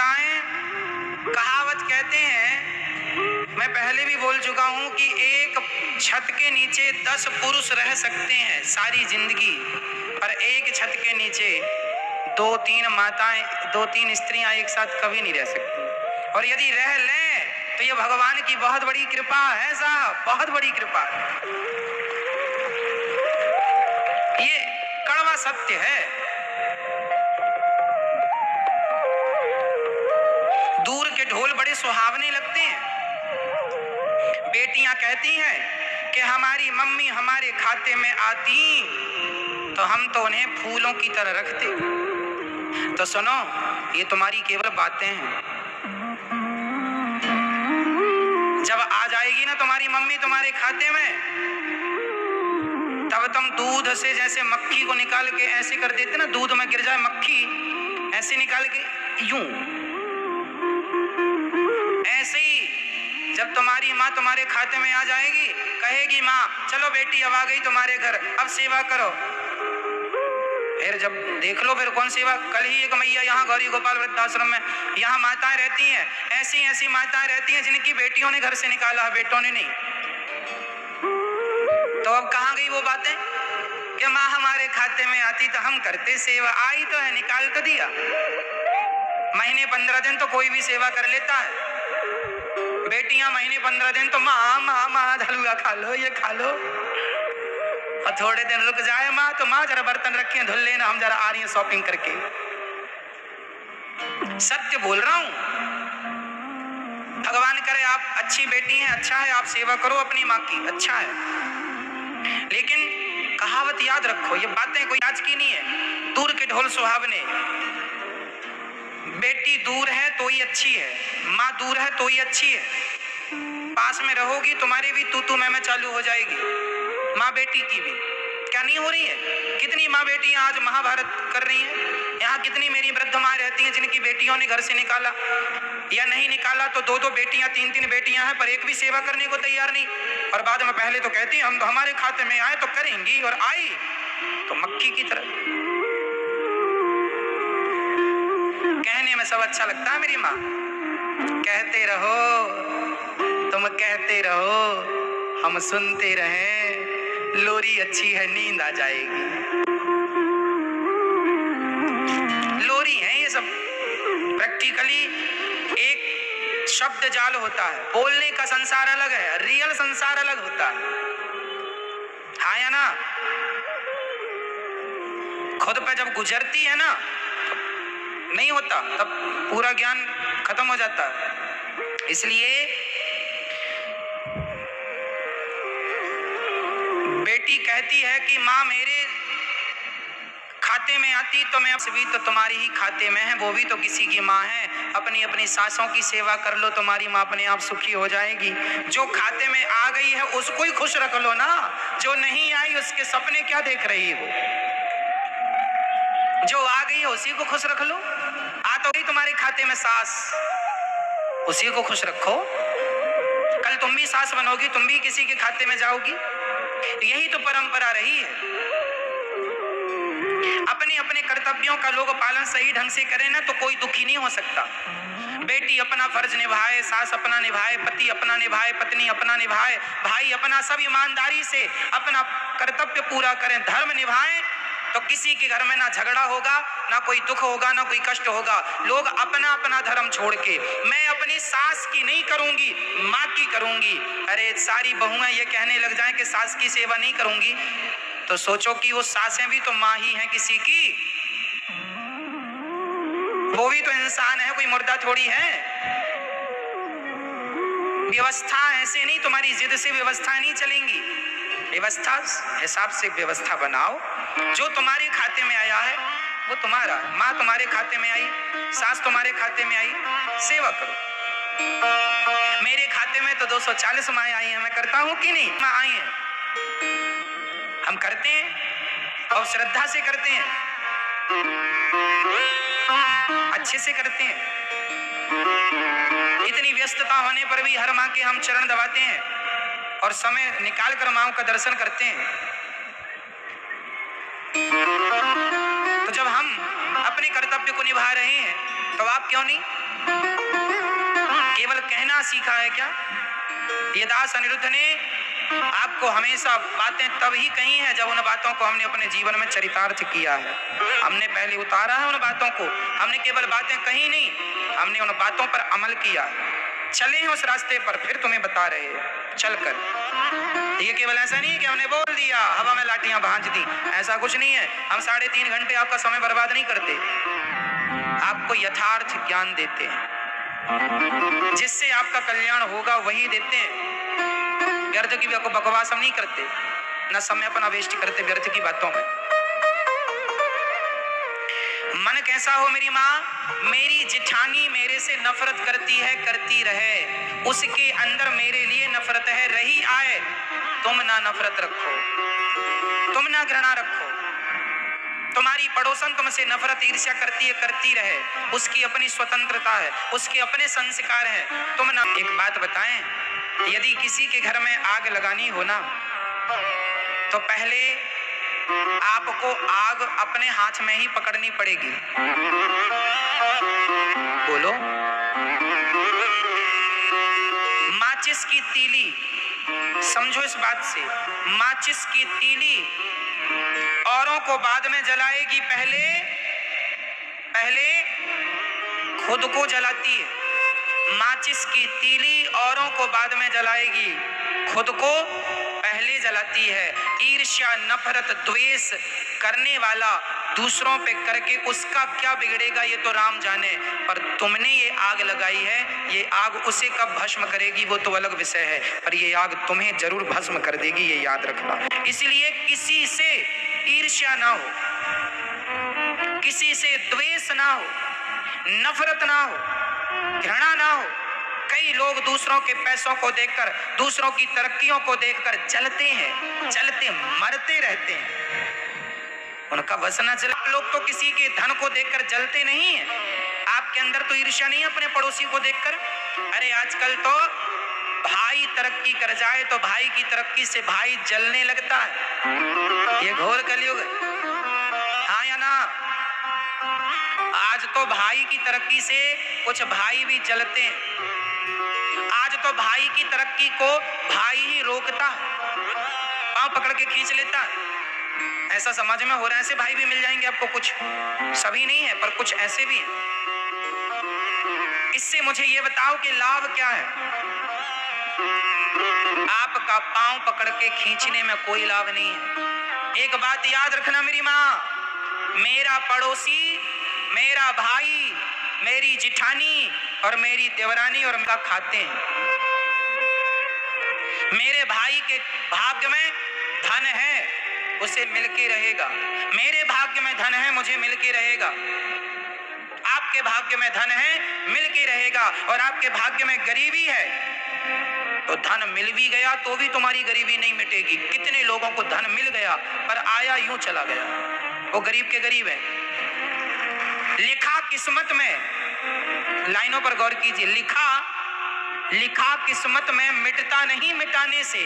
माताएं, कहावत कहते हैं, मैं पहले भी बोल चुका हूं कि एक छत के नीचे 10 पुरुष रह सकते हैं सारी जिंदगी, पर एक छत के नीचे 2-3 माताएं, 2-3 स्त्रियां एक साथ कभी नहीं रह सकती। और यदि रह लें तो ये भगवान की बहुत बड़ी कृपा है साहब, बहुत बड़ी कृपा है। ये कड़वा सत्य है। दूर के ढोल बड़े सुहावने लगते हैं। बेटियां कहती हैं कि हमारी मम्मी हमारे खाते में आती तो हम तो उन्हें फूलों की तरह रखते। तो सुनो, ये तुम्हारी केवल बातें हैं। जब आ जाएगी ना तुम्हारी मम्मी तुम्हारे खाते में, तब तुम दूध से जैसे मक्खी को निकाल के ऐसे कर देते ना, दूध में गिर जाए मक्खी, ऐसे निकाल के यूं, ऐसे ही जब तुम्हारी माँ तुम्हारे खाते में आ जाएगी, कहेगी माँ चलो बेटी अब आ गई तुम्हारे घर, अब सेवा करो। फिर जब देख लो फिर कौन सेवा। कल ही एक मैया यहाँ गौरी गोपाल वृद्धाश्रम में यहाँ माताएं रहती हैं, ऐसी ऐसी माताएं रहती हैं जिनकी बेटियों ने घर से निकाला है, बेटों ने नहीं। तो अब कहाँ गई वो बातें कि माँ हमारे खाते में आती तो हम करते सेवा, आई तो है, निकाल तो दिया। महीने 15 दिन तो कोई भी सेवा कर लेता है। बेटियां महीने 15 दिन तो माँ माँ माँ हलवा खा लो, ये खा लो, और थोड़े दिन रुक जाए माँ तो माँ जरा बर्तन रखे धुल लेना, हम जरा आ रही हैं शॉपिंग करके। सत्य बोल रहा हूं। भगवान करे आप अच्छी बेटी हैं, अच्छा है, आप सेवा करो अपनी माँ की, अच्छा है। लेकिन कहावत याद रखो, ये बातें कोई आज की नहीं है। दूर के ढोल सुहावने। बेटी दूर है तो ही अच्छी है, माँ दूर है तो ही अच्छी है। पास में रहोगी तुम्हारी भी तू मैं चालू हो जाएगी, माँ बेटी की भी। क्या नहीं हो रही है? कितनी माँ बेटियां आज महाभारत कर रही हैं। यहाँ कितनी मेरी वृद्ध माँ रहती हैं जिनकी बेटियों ने घर से निकाला, या नहीं निकाला तो 2-2 बेटियां 3-3 बेटियां हैं, पर एक भी सेवा करने को तैयार नहीं। और बाद में पहले तो कहती हैं हम तो हमारे खाते में आए तो करेंगी, और आई तो मक्खी की तरह। कहने में सब अच्छा लगता है मेरी माँ, कहते रहो तुम कहते रहो हम सुनते रहें, लोरी अच्छी है नींद आ जाएगी। लोरी है ये सब। प्रैक्टिकली एक शब्द जाल होता है, बोलने का संसार अलग है, रियल संसार अलग होता है। हाँ या ना? खुद पे जब गुजरती है ना, नहीं होता, तब पूरा ज्ञान खत्म हो जाता है। इसलिए बेटी कहती है कि माँ मेरे खाते में आती तो मैं भी तो तुम्हारी ही खाते में है, वो भी तो किसी की माँ है। अपनी अपनी सासों की सेवा कर लो, तुम्हारी माँ अपने आप सुखी हो जाएगी। जो खाते में आ गई है उसको ही खुश रख लो ना, जो नहीं आई उसके सपने क्या देख रही है वो। जो आ गई है उसी को खुश रख लो। आ तो गई तुम्हारे खाते में सास, उसी को खुश रखो। कल तुम भी सास बनोगी, तुम भी किसी के खाते में जाओगी। यही तो परंपरा रही है। अपने अपने कर्तव्यों का लोग पालन सही ढंग से करें ना तो कोई दुखी नहीं हो सकता। बेटी अपना फर्ज निभाए, सास अपना निभाए, पति अपना निभाए, पत्नी अपना निभाए, भाई अपना, सब ईमानदारी से अपना कर्तव्य पूरा करें, धर्म निभाएं, तो किसी के घर में ना झगड़ा होगा, ना कोई दुख होगा, ना कोई कष्ट होगा। लोग अपना अपना धर्म छोड़ के मैं अपनी सास की नहीं करूंगी, माँ की करूंगी। अरे सारी बहुएं ये कहने लग जाएं कि सास की सेवा नहीं करूंगी, तो सोचो कि वो सासें भी तो माँ ही हैं किसी की। वो भी तो इंसान है, कोई मुर्दा थोड़ी है। व्यवस्था ऐसे नहीं, तुम्हारी जिद से व्यवस्था नहीं चलेंगी। व्यवस्था हिसाब से व्यवस्था बनाओ। जो तुम्हारे खाते में आया है वो तुम्हारा है। माँ तुम्हारे खाते में आई, सास तुम्हारे खाते में आई, सेवा करो। मेरे खाते में तो 240 माएँ आई हैं, मैं करता हूँ कि नहीं? माँ आई हैं, हम करते हैं और श्रद्धा से करते हैं, अच्छे से करते हैं। इतनी व्यस्तता होने पर भी हर माँ के हम चरण दबाते हैं और समय निकाल कर माँ का दर्शन करते हैं। तो जब हम अपने कर्तव्य को निभा रहे हैं तो आप क्यों नहीं? केवल कहना सीखा है क्या? ये दास अनिरुद्ध ने आपको हमेशा बातें तब ही कही है जब उन बातों को हमने अपने जीवन में चरितार्थ किया है। हमने पहले उतारा है उन बातों को, हमने केवल बातें कही नहीं, हमने उन बातों पर अमल किया। चले हैं उस रास्ते पर, फिर तुम्हें बता रहे हैं चलकर। ये केवल ऐसा नहीं है कि हमने बोल दिया, हवा में लाठियां भांज दी, ऐसा कुछ नहीं है। हम 3.5 घंटे आपका समय बर्बाद नहीं करते, आपको यथार्थ ज्ञान देते हैं, जिससे आपका कल्याण होगा वही देते हैं। व्यर्थ की बकवास हम नहीं करते, न समय अपना वेस्ट करते व्यर्थ की बातों में। मन कैसा हो मेरी माँ, मेरी जिठानी मेरे से नफरत करती है, करती रहे, उसके अंदर मेरे लिए नफरत है, रही आए। तुम ना नफरत रखो, तुम ना घृणा रखो। तुम्हारी पड़ोसन तुमसे नफरत ईर्ष्या करती है, करती रहे, उसकी अपनी स्वतंत्रता है, उसके अपने संस्कार हैं। तुम ना। एक बात बताएं, यदि किसी के घर में आग लगानी हो ना, तो पहले आपको आग अपने हाथ में ही पकड़नी पड़ेगी। बोलो। माचिस की तीली, समझो इस बात से, माचिस की तीली औरों को बाद में जलाएगी, पहले खुद को जलाती है। माचिस की तीली औरों को बाद में जलाएगी, खुद को पहले जलाती है। ईर्ष्या, नफरत, द्वेष करने वाला दूसरों पे करके उसका क्या बिगड़ेगा ये तो राम जाने, पर तुमने ये आग लगाई है, ये आग उसे कब भस्म करेगी वो तो अलग विषय है, पर ये आग तुम्हें जरूर भस्म कर देगी, ये याद रखना। इसलिए किसी से ईर्ष्या ना हो, किसी से द्वेष ना हो, नफरत ना हो, घृणा ना हो। कई लोग दूसरों के पैसों को देखकर, दूसरों की तरक्कियों को देखकर जलते हैं, जलते मरते रहते हैं, उनका बस ना चला। लोग तो किसी के धन को देखकर जलते नहीं है। आपके अंदर तो ईर्ष्या नहीं है अपने पड़ोसी को देखकर। अरे आजकल तो भाई तरक्की कर जाए तो भाई की तरक्की से भाई जलने लगता है। ये घोर कलयुग है, हाँ या ना? आज तो भाई की तरक्की से कुछ भाई भी जलते हैं। आज तो भाई की तरक्की को भाई ही रोकता है, पांव पकड़ के खींच लेता है। ऐसा समाज में हो रहा है। ऐसे भाई भी मिल जाएंगे आपको, कुछ, सभी नहीं है पर कुछ ऐसे भी हैं। इससे मुझे ये बताओ कि लाभ क्या है? आपका पांव पकड़ के खींचने में कोई लाभ नहीं है। एक बात याद रखना मेरी माँ, मेरा पड़ोसी, मेरा भाई, मेरी जिठानी और मेरी देवरानी और उनका खाते हैं। मेरे भाई के भाग्य में धन है, उसे मिलके रहेगा। मेरे भाग्य में धन है, मुझे मिलके रहेगा। आपके भाग्य में धन है, मिलके रहेगा। और आपके भाग्य में गरीबी है तो धन मिल भी गया तो भी तुम्हारी गरीबी नहीं मिटेगी। कितने लोगों को धन मिल गया पर आया यूं चला गया, वो गरीब के गरीब है। लिखा किस्मत में, लाइनों पर गौर कीजिए, लिखा किस्मत में मिटता नहीं मिटाने से।